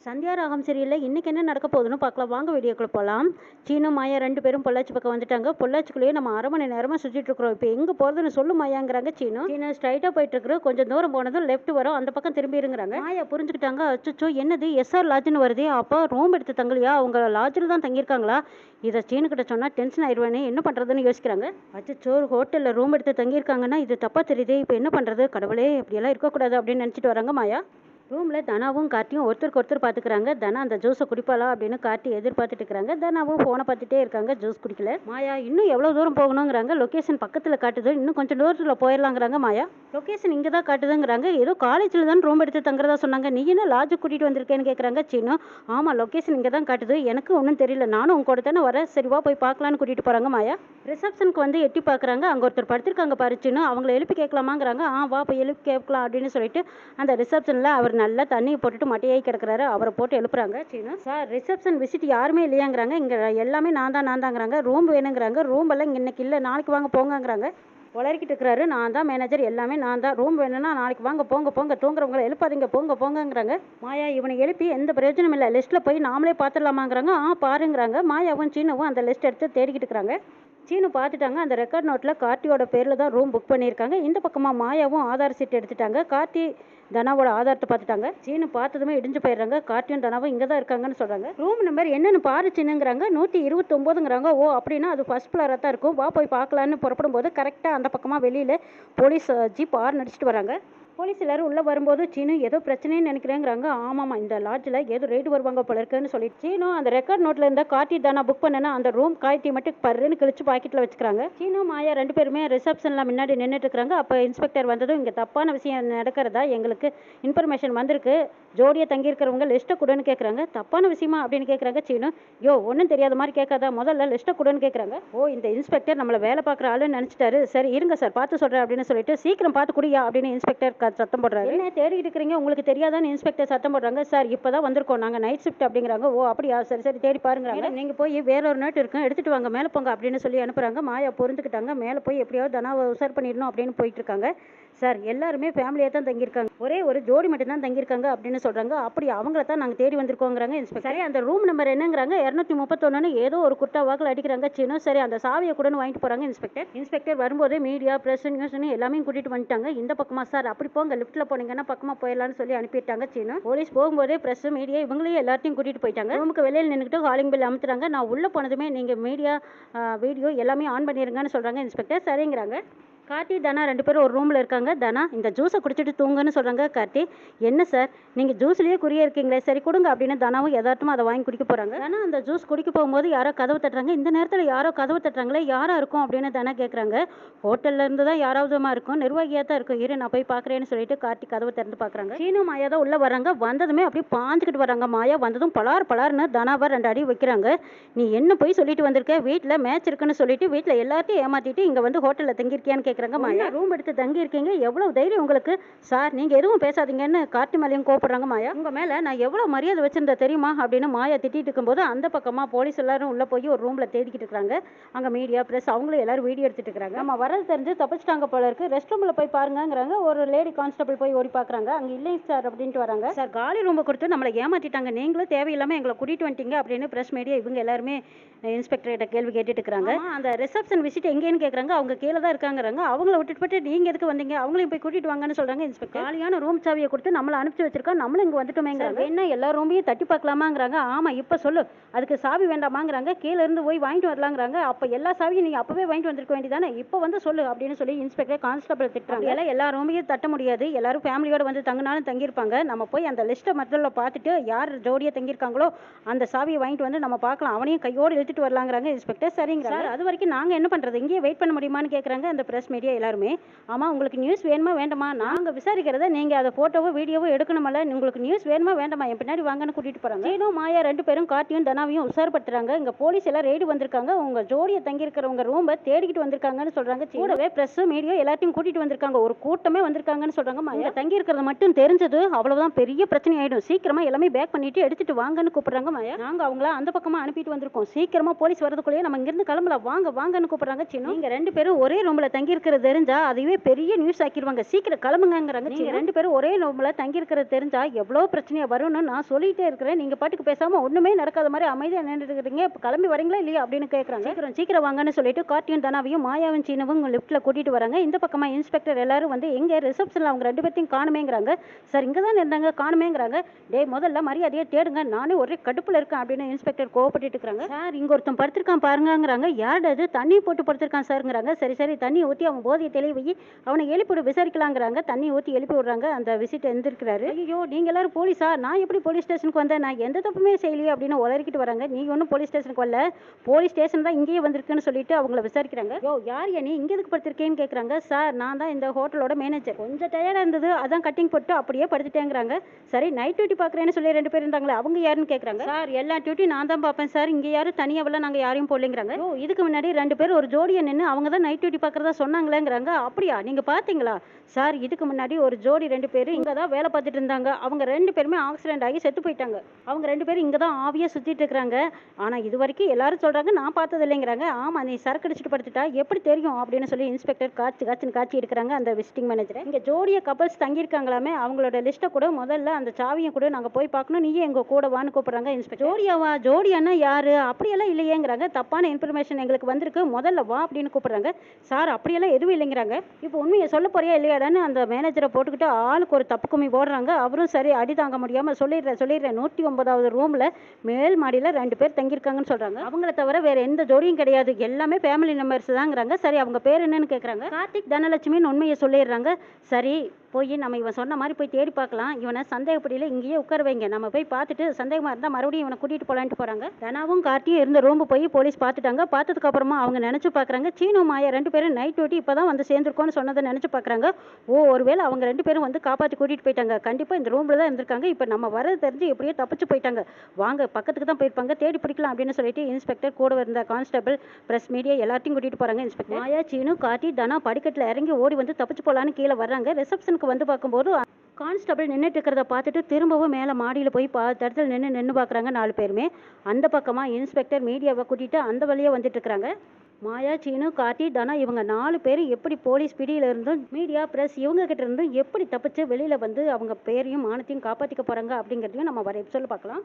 சந்தியா ராகம் சரியில்லை. இன்னைக்கு என்ன நடக்க போகுதுன்னு பார்க்கலாம். வாங்க வீடியோக்குள்ள போகலாம். சீனு மாயா 2 பேரும் பொள்ளாச்சி பக்கம் வந்துட்டாங்க. பொள்ளாச்சிக்குள்ளேயே நம்ம அரை மணி நேரமாக சுற்றிட்டு இருக்கிறோம். இப்போ எங்கே போகிறதுன்னு சொல்லு மாயாங்கிறாங்க சீனு ஸ்ட்ரைட்டாக போயிட்டு இருக்கிறோம். கொஞ்சம் தூரம் போனதும் லெஃப்ட் வரும், அந்த பக்கம் திரும்பி இருங்கிறாங்க. மாயா புரிஞ்சுக்கிட்டாங்க. அச்சோ என்னது எஸ்ஆர் லாட்ஜ்னு வருது, அப்போ ரூம் எடுத்து தங்கலையா, அவங்க லாட்ஜில் தான் தங்கியிருக்காங்களா? இதை சீனு கிட்ட சொன்னால் டென்ஷன் ஆயிடுவேன்னு என்ன பண்ணுறதுன்னு யோசிக்கிறாங்க. அச்சோ ஹோட்டலில் ரூம் எடுத்து தங்கியிருக்காங்கன்னா இது தப்பாக தெரியுது, இப்போ என்ன பண்ணுறது, கடவுளே இப்படியெல்லாம் இருக்கக்கூடாது அப்படின்னு நினச்சிட்டு வராங்க மாயா. ரூமில் தனாவும் கார்த்தியும் ஒருத்தருக்கு ஒருத்தர் பார்த்துக்கிறாங்க. தனா அந்த ஜூஸை குடிப்பாளா அப்படின்னு கார்த்தி எதிர்பார்த்துட்டு இருக்கிறாங்க. தனாவும் ஃபோனை பார்த்துட்டே இருக்காங்க, ஜூஸ் குடிக்கல. மாயா இன்னும் எவ்வளோ தூரம் போகணுங்கிறாங்க. லொக்கேஷன் பக்கத்தில் காட்டுது, இன்னும் கொஞ்சம் தூரத்தில் போயிடலாங்கிறாங்க. மாயா லொக்கேஷன் இங்கே தான் காட்டுதுங்கிறாங்க. ஏதோ காலேஜில் தான் ரூம் எடுத்து தங்குறதா சொன்னாங்க, நீ என்ன லாட்ஜுக்கு கூட்டிகிட்டு வந்திருக்கேன்னு கேட்குறாங்க சீனு. ஆமாம் லொக்கேஷன் இங்கே தான் காட்டுது, எனக்கு ஒன்றும் தெரியல, நானும் உங்க கூட தானே வரேன், சரிவா போய் பார்க்கலான்னு கூட்டிகிட்டு போகிறாங்க. மாயா ரிசப்ஷனுக்கு வந்து எட்டி பார்க்குறாங்க. அங்கே ஒருத்தர் படுத்திருக்காங்க பாரு சீனு, அவங்கள எழுப்பி கேட்கலாமாங்கிறாங்க. வா போய் எழுப்பி கேட்கலாம் அப்படின்னு சொல்லிட்டு அந்த ரிசப்ஷனில் அவர் நல்லா தண்ணியை போட்டுட்டு மட்டையாகி கிடக்குறாரு. அவரை போட்டு எழுப்புறாங்க சீனு. சார் ரிசப்ஷன் விசிட் யாருமே இல்லையாங்கிறாங்க. இங்கே எல்லாமே நான் தாங்கிறாங்க. ரூம் வேணுங்கிறாங்க. ரூம் எல்லாம் இன்னைக்கு இல்லை, நாளைக்கு வாங்க போங்கங்கிறாங்க. வளர்க்கிட்டு இருக்கிறாரு. நான் தான் மேனேஜர், எல்லாமே நான் தான். ரூம் வேணும்னா நாளைக்கு வாங்க போங்க, தூங்குறவங்களை எழுப்பாதீங்க, போங்கங்கிறாங்க. மாயா இவனை எழுப்பி எந்த பிரயோஜனம் இல்லை, லிஸ்ட்டில் போய் நாமளே பார்த்துடலாமாங்கிறாங்க. பாருங்கிறாங்க. மாயாவும் சீனுவும் அந்த லிஸ்ட் எடுத்து தேடிக்கிட்டு இருக்கிறாங்க. சீனு பார்த்துட்டாங்க. அந்த ரெக்கார்ட் நோட்டில் கார்த்தியோட பேரில் தான் ரூம் புக் பண்ணியிருக்காங்க. இந்த பக்கமாக மாயாவும் ஆதார் சீட் எடுத்துட்டாங்க. கார்த்தி தனாவோட ஆதாரத்தை பார்த்துட்டாங்க. சீனு பார்த்ததுமே இடிஞ்சு போயிடுறாங்க. கார்த்தியும் தனாவும் இங்கே தான் இருக்காங்கன்னு சொல்கிறாங்க. ரூம் நம்பர் என்னன்னு பாரு சீனுங்கிறாங்க. 129ங்கிறாங்க. ஓ அப்படின்னா அது ஃபர்ஸ்ட் ஃப்ளோராக தான் இருக்கும், வா போய் பார்க்கலான்னு புறப்படும் போது கரெக்டாக அந்த பக்கமாக வெளியில் போலீஸ் ஜீப் நடிச்சிட்டு வராங்க. போலீஸ் எல்லாரும் உள்ளே வரும்போது சீனு ஏதோ பிரச்சனைன்னு நினைக்கிறேங்கிறாங்க. ஆமாம்மா இந்த லாட்ஜில் ஏதோ ரைடு வருவாங்க போல இருக்குன்னு சொல்லிட்டு சீனு அந்த ரெக்கார்ட் நோட்டில் இருந்தால் கார்த்தி தானா புக் பண்ணேன்னா அந்த ரூம் காய்த்தி மட்டும் பருன்னு கிழிச்சு பாக்கெட்டில் வச்சுக்கிறாங்க. சீனு மாயா 2 பேருமே ரிசப்ஷனில் முன்னாடி நின்றுட்டு இருக்கிறாங்க. அப்போ இன்ஸ்பெக்டர் வந்ததும் இங்கே தப்பான விஷயம் நடக்கிறதா எங்களுக்கு இன்ஃபர்மேஷன் வந்திருக்கு, ஜோடியை தங்கியிருக்கிறவங்க லிஸ்ட்டை கொடுன்னு கேட்குறாங்க. தப்பான விஷயமா அப்படின்னு கேட்குறாங்க சீனு. ஒன்றும் தெரியாத மாதிரி கேட்காதா, முதல்ல லிஸ்ட்டை கொடுன்னு கேட்குறாங்க. இந்த இன்ஸ்பெக்டர் நம்மளை வேலை பார்க்குற ஆளுன்னு நினச்சிட்டாரு, சரி இருங்க சார் பார்த்து சொல்கிறேன் அப்படின்னு சொல்லிட்டு சீக்கிரம் பார்த்து குடியா அப்படின்னு இன்ஸ்பெக்டர் சத்தம் போடுறாரு. என்ன தேடிட்டு இருக்கிறீங்க, உங்களுக்கு தெரியாதான்னு இன்ஸ்பெக்டர் சத்தம் போடுறாங்க. சார் இப்போதான் வந்திருக்கோம், நாங்கள் நைட் ஷிஃப்ட் அப்படிங்கிறாங்க. அப்படியா, சரி தேடி பாருங்கிறாங்க. நீங்கள் போய் வேற ஒரு நோட் இருக்கும் எடுத்துட்டு வாங்க, மேலே போங்க அப்படின்னு சொல்லி அனுப்புறாங்க. மாயா பொருந்துக்கிட்டாங்க. மேலே போய் எப்படியாவது தனாவை உஷார் பண்ணிடணும் அப்படின்னு போயிட்டு இருக்காங்க. சார் எல்லாருமே ஃபேமிலியாக தான் தங்கியிருக்காங்க, ஒரே ஒரு ஜோடி மட்டும் தான் தங்கியிருக்காங்க அப்படின்னு சொல்கிறாங்க. அப்படி அவங்கள தான் நாங்கள் தேடி வந்திருக்கோங்கிறாங்க இன்ஸ்பெக்டர். சரி அந்த ரூம் நம்பர் என்னங்கிறாங்க. 231 ஏதோ ஒரு குட்டா வாக்கில் அடிக்கிறாங்க சீனு. சரி அந்த சாவியை கூட வாங்கிட்டு போகிறாங்க இன்ஸ்பெக்டர் வரும்போது மீடியா ப்ரெஸ் நியூஸ்னு எல்லாமே கூட்டிகிட்டு வந்துட்டாங்க. இந்த பக்கமாக சார் அப்படி போங்க, லிஃப்ட்டில் போனீங்கன்னா பக்கமாக போயிடலான்னு சொல்லி அனுப்பிட்டாங்க சீனு. போலீஸ் போகும்போதே ப்ரெஸ் மீடியா இவங்களையும் எல்லாத்தையும் கூட்டிகிட்டு போயிட்டாங்க. ரூமுக்கு வெளியில் நின்றுட்டு காலிங் பில் அமுத்துறாங்க. நான் உள்ளே போனதுமே நீங்கள் மீடியா வீடியோ எல்லாமே ஆன் பண்ணிடுங்கன்னு சொல்கிறாங்க இன்ஸ்பெக்டர். சரிங்கிறாங்க. கார்த்தி தனா 2 பேரும் ஒரு ரூமில் இருக்காங்க. தனா இந்த ஜூஸை குடிச்சிட்டு தூங்குன்னு சொல்கிறாங்க. கார்த்தி என்ன சார் நீங்கள் ஜூஸ்லேயே குறியே இருக்கீங்களே, சரி கொடுங்க அப்படின்னு தனாவும் யதார்த்தமாக அதை வாங்கி குடிக்க போகிறாங்க. தனா அந்த ஜூஸ் குடிக்க போகும்போது யாரோ கதவு தட்டுறாங்க. இந்த நேரத்தில் யாரோ கதவு தட்டுறாங்களே, யாராக இருக்கும் அப்படின்னு தனா கேட்குறாங்க. ஹோட்டலில் இருந்து தான் யாராவதுமா இருக்கும், நிர்வாகியாக தான் இருக்கும், இரு நான் போய் பார்க்குறேன்னு சொல்லிட்டு கார்த்தி கதவை திறந்து பார்க்குறாங்க. சீனு மாயா தான் உள்ளே வராங்க. வந்ததுமே அப்படியே பாஞ்சுக்கிட்டு வராங்க. மாயா வந்ததும் பலார்னு தனாவை 2 அடி வைக்கிறாங்க. நீ என்ன போய் சொல்லிட்டு வந்திருக்க, வீட்டில் மேட்ச் இருக்குன்னு சொல்லிட்டு வீட்டில் எல்லாத்தையும் ஏமாற்றிட்டு இங்கே வந்து ஹோட்டலில் தங்கியிருக்கியான்னு கேட்குறாங்க. மாயா ரூம் எடுத்து தங்கி இருக்கீங்க, எவ்வளவு தைரியம் உங்களுக்கு, சார் நீங்க எதுவும் பேசாதீங்கன்னு கார்த்தி மேலையும் கோபப்படுறாங்க. மாயா உங்க மேல நான் எவ்வளவு மரியாதை வச்சிருந்தா தெரியுமா அப்படின்னு மாயா திட்டிட்டு இருக்கும்போது அந்த பக்கமா போலீஸ் எல்லாரும் உள்ள போய் ஒரு ரூம்ல தேடிக்கிட்டு இருக்காங்க. அங்க மீடியா பிரஸ் அவங்களும் எல்லாரும் வீடியோ எடுத்துட்டு இருக்காங்க. நம்ம வரது தெரிஞ்சு தப்பிச்சிட்டாங்க போல இருக்கு, ரெஸ்ட் ரூம்ல போய் பாருங்கிறாங்க. ஒரு லேடி கான்ஸ்டபிள் போய் ஓடி பாக்குறாங்க. அங்க இல்லைங்க சார் அப்படின்ட்டு வராங்க. சார் காலி ரூம் கொடுத்து நம்மளை ஏமாத்திட்டாங்க, நீங்களும் தேவையில்லாம எங்களை கூட்டிட்டு வந்துட்டீங்க அப்படின்னு பிரஸ் மீடியா இவங்க எல்லாருமே இன்ஸ்பெக்டர் கிட்ட கேள்வி கேட்டுட்டு இருக்காங்க. அந்த ரிசப்ஷன் விசிட் எங்கேன்னு கேட்குறாங்க. அவங்க கீழே தான் இருக்காங்கிறாங்க. அவங்கள விட்டுட்டு நீங்க எதுக்கு வந்தீங்க, அவங்களையும் போய் கூட்டிட்டு வாங்கன்னு சொல்றாங்க இன்ஸ்பெக்டர். காலியான ரூம் சாவியை கொடுத்து நம்மளை அனுப்பிச்சு வச்சிருக்கோம், நம்மளும் இங்க வந்துட்டோமேங்கிறாங்க. என்ன எல்லா ரூமையும் தட்டி பார்க்கலாமாங்கிறாங்க. ஆமா இப்ப சொல்லு, அதுக்கு சாவி வேண்டாமாங்கிறாங்க. கீழே இருந்து போய் வாங்கிட்டு வரலாங்கிறாங்க. அப்ப எல்லா சாவியும் நீங்க அப்பவே வாங்கிட்டு வந்திருக்க வேண்டியதானே, இப்ப வந்து சொல்லு அப்படின்னு சொல்லி இன்ஸ்பெக்டர் கான்ஸ்டபிள் திட்டுறாங்க. எல்லா ரூமையும் தட்ட முடியாது, எல்லாரும் ஃபேமிலியோட வந்து தங்கினாலும் தங்கியிருப்பாங்க. நம்ம போய் அந்த லிஸ்ட்டை முதல்ல பார்த்துட்டு யார் ஜோடியை தங்கியிருக்காங்களோ அந்த சாவியை வாங்கிட்டு வந்து நம்ம பார்க்கலாம், அவனையும் கையோடு இழுத்துட்டு வரலாங்கிறாங்க இன்ஸ்பெக்டர். சரிங்கிறாங்க. அது வரைக்கும் நாங்க என்ன பண்றது, இங்கேயே வெயிட் பண்ண முடியுமான்னு கேட்குறாங்க அந்த பிரஸ் மீடியா எல்லாருமே. ஆமாம் உங்களுக்கு நியூஸ் வேணுமா வேண்டாமா, நாங்கள் விசாரிக்கிறத நீங்கள் அதை ஃபோட்டோவோ வீடியோவோ எடுக்கணுமல்ல, உங்களுக்கு நியூஸ் வேணுமா வேண்டாமா, என் பின்னாடி வாங்கன்னு கூட்டிகிட்டு போகிறாங்க. சீனு மாயா 2 பேரும் கார்த்தியும் தனாவையும் உஷார்படுத்துறாங்க. இங்கே போலீஸ் எல்லாம் ரெய்டு வந்திருக்காங்க, உங்கள் ஜோடியை தங்கியிருக்கிறவங்க ரூமை தேடிக்கிட்டு வந்திருக்காங்கன்னு சொல்கிறாங்க. கூடவே ப்ரெஸ் மீடியா எல்லாத்தையும் கூட்டிகிட்டு வந்திருக்காங்க, ஒரு கூட்டமே வந்திருக்காங்கன்னு சொல்கிறாங்க. மாயா தங்கி இருக்கிறது மட்டும் தெரிஞ்சது அவ்வளோதான் பெரிய பிரச்சனை ஆகிடும், சீக்கிரமாக எல்லாமே பேக் பண்ணிட்டு எடுத்துட்டு வாங்கன்னு கூப்பிட்றாங்க. மாயா நாங்கள் அவங்கள அந்த பக்கமாக அனுப்பிட்டு வந்திருக்கோம், சீக்கிரமாக போலீஸ் வரதுக்குள்ளேயே நம்ம இங்கிருந்து கிளம்பலாம், வாங்கன்னு கூப்பிட்றாங்க. சீனு நீங்கள் 2 பேரும் ஒரே ரூமில் தங்கியிருக்க இருக்கிறது தெரிஞ்சா அதுவே பெரிய நியூஸ் ஆக்கிடுவாங்க, சீக்கிரம் கிளம்புங்கிறாங்க. நீங்க 2 பேரும் ஒரே ரூம்ல தங்கி இருக்கிறது தெரிஞ்சா எவ்வளோ பிரச்சனையா வரும்னு நான் சொல்லிட்டே இருக்கிறேன், நீங்க பாட்டுக்கு பேசாம ஒண்ணுமே நடக்காத மாதிரி அமைதியா நின்றுட்டு இருக்கிறீங்க, இப்போ கிளம்பி வரீங்களா இல்லையா அப்படின்னு கேட்குறாங்க. சீக்கிரம் வாங்கன்னு சொல்லிட்டு கார்த்தியும் தனாவையும் மாயாவும் சீனவும் லிஃப்ட்ல கூட்டிட்டு வராங்க. இந்த பக்கமா இன்ஸ்பெக்டர் எல்லாரும் வந்து எங்க ரிசப்ஷன்ல அவங்க 2 பேர்த்தையும் காணுமேங்கிறாங்க. சார் இங்க தான் இருந்தாங்க காணுமேங்கிறாங்க. டேய் முதல்ல மரியாதையை தேடுங்க, நானே ஒரே கடுப்புல இருக்கேன் அப்படின்னு இன்ஸ்பெக்டர் கோவப்பட்டு இருக்காங்க. சார் இங்க ஒருத்தன் படுத்திருக்கான் பாருங்கிறாங்க. யார்டா அது? தண்ணி போட்டு படுத்திருக்கான் சார்ங்கிறாங்க. சரி சரி தண்ணி ஊற்றி அவன் போதையை தெளிவை அவனை எழுப்பி விசாரிக்கலாங்கிறாங்க. தண்ணி ஊற்றி எழுப்பி விடுறாங்க. அந்த விசிட் எந்திருக்கிறாரு. ஐயோ நீங்க எல்லாரும் போலீஸா? நான் எப்படி போலீஸ் ஸ்டேஷனுக்கு வந்தேன்? நான் எந்த தப்புமே செய்யலையே அப்படின்னு உளறிக்கிட்டு வராங்க. நீங்க ஒன்றும் போலீஸ் ஸ்டேஷனுக்கு வரல, போலீஸ் ஸ்டேஷன் தான் இங்கேயே வந்திருக்குன்னு சொல்லிட்டு அவங்கள விசாரிக்கிறாங்க. யோ யார் நீ இங்க எதுக்கு படுத்திருக்கேன்னு கேட்குறாங்க. சார் நான் தான் இந்த ஹோட்டலோட மேனேஜர், கொஞ்சம் டயர்டாக இருந்தது அதான் கட்டிங் போட்டு அப்படியே படுத்துட்டேங்கிறாங்க. சரி நைட் டியூட்டி பார்க்குறேன்னு சொல்லி 2 பேர் இருந்தாங்களே அவங்க யாருன்னு கேட்குறாங்க. சார் எல்லா டியூட்டி நான் தான் பார்ப்பேன் சார், இங்கே யாரும் தனியாவில் நாங்கள் யாரையும் போடலைங்கிறாங்க. ஓ இதுக்கு முன்னாடி 2 பேர் ஒரு ஜோடியை நின்று அவங்க தான் நைட் டியூட்டி பார்க்குறதா சொன்னாங்களேங்கிறாங்க. அப்படியா நீங்கள் பார்த்தீங்களா? சார் இதுக்கு முன்னாடி ஒரு ஜோடி 2 பேர் இங்கே தான் வேலை பார்த்துட்டு இருந்தாங்க, அவங்க 2 பேருமே ஆக்சிடென்ட் ஆகி செத்து போயிட்டாங்க. அவங்க 2 பேரும் இங்கே தான் ஆவியாக சுற்றிட்டு இருக்கிறாங்க. ஆனால் இது வரைக்கும் எல்லாரும் சொல்கிறாங்க நான் பார்த்தது இல்லைங்கிறாங்க. ஆமாம் நீ சரக்கு அடிச்சுட்டு படுத்துட்டா எப்படி தெரியும் அப்படின்னு சொல்லி இன்ஸ்பெக்டர் காட்சி எடுக்கிறாங்க அந்த விசிட்டிங் மேனேஜரை. இங்கே ஜோடிய கப்பல்ஸ் தங்கியிருக்காங்களாமே, அவங்களோட லிஸ்ட்டை கூட முதல்ல அந்த சாவியை கூட நாங்கள் போய் பார்க்கணும், நீயே எங்கள் கூட வான்னு கூப்பிட்றாங்க இன்ஸ்பெக்டர். ஜோடியாவா? ஜோடியானா யாரு? அப்படியெல்லாம் இல்லையேங்கிறாங்க. தப்பான இன்ஃபர்மேஷன் எங்களுக்கு வந்திருக்கு, முதல்ல வா அப்படின்னு கூப்பிட்றாங்க. சார் அப்படியெல்லாம் எதுவும் இல்லைங்கிறாங்க. இப்போ உண்மையை சொல்ல போறியா இல்லையாடான்னு அந்த மேனேஜரை போட்டுக்கிட்டு ஆளுக்கு ஒரு தப்பு கும்மி போடுறாங்க. அவரும் சரி அடி தாங்க முடியாமல் சொல்லிடுறேன் 109வது ரூமில் மேல் மாடியில் 2 பேர் தங்கியிருக்காங்கன்னு சொல்கிறாங்க. அவங்கள தவிர வேற எந்த ஜோடியும் கிடையாது, எல்லாமே ஃபேமிலி மெம்பர்ஸ் தாங்கிறாங்க. சரி அவங்க பேர் என்னன்னு கேட்குறாங்க. கார்த்திக் தனலட்சுமின்னு உண்மையை சொல்லிடுறாங்க. சரி போய் நம்ம இவன் சொன்ன மாதிரி போய் தேடி பார்க்கலாம், இவனை சந்தேகப்படியில் இங்கேயே உட்கார வைங்க, நம்ம போய் பார்த்துட்டு சந்தேகமாக இருந்தால் மறுபடியும் இவனை கூட்டிகிட்டு போகலான்ட்டு போகிறாங்க. தனாவும் கார்த்தியும் இருந்த ரூம்பு போய் போலீஸ் பார்த்துட்டாங்க. பார்த்ததுக்கு அப்புறமா அவங்க நினச்சி பார்க்குறாங்க, சீனு மாயா 2 பேரும் நைட் டியூட்டி இப்போ தான் வந்து சேர்ந்துருக்கோன்னு சொன்னதை நினச்சி பார்க்குறாங்க. ஓ ஒருவேளை அவங்க 2 பேரும் வந்து காப்பாற்றி கூட்டிகிட்டு போயிட்டாங்க, கண்டிப்பாக இந்த ரூமில் தான் இருந்திருக்காங்க, இப்போ நம்ம வரது தெரிஞ்சு எப்படியோ தப்பிச்சு போயிட்டாங்க, வாங்க பக்கத்துக்கு தான் போயிருப்பாங்க தேடி பிடிக்கலாம் அப்படின்னு சொல்லிட்டு இன்ஸ்பெக்டர் கூட இருந்த கான்ஸ்டபிள் பிரஸ் மீடியா எல்லாத்தையும் கூட்டிகிட்டு போகிறாங்க. இன்ஸ்பெக்டர் மாயா சீனு கார்த்தி தனா படிக்கட்டில் இறங்கி ஓடி வந்து தப்பிச்சு போகலான்னு கீழே வர்றாங்க. ரிசப்ஷனுக்கு வந்து பார்க்கும்போது கான்ஸ்டபிள் நின்றுட்டு இருக்கிறத பார்த்துட்டு திரும்பவும் மேலே மாடியில் போய் தடத்தில் நின்று பார்க்குறாங்க 4 பேருமே. அந்த பக்கமாக இன்ஸ்பெக்டர் மீடியாவை கூட்டிகிட்டு அந்த வழியாக வந்துட்டு இருக்கிறாங்க. மாயா சீனு கார்த்தி தனா இவங்க 4 பேர் எப்படி போலீஸ் பிடியில இருந்தும் மீடியா பிரஸ் இவங்க கிட்ட இருந்தும் எப்படி தப்பிச்சு வெளியில் வந்து அவங்க பேரையும் மானத்தையும் காப்பாற்றிக்க போகிறாங்க அப்படிங்கிறதையும் நம்ம வர எபிசோடில் பார்க்கலாம்.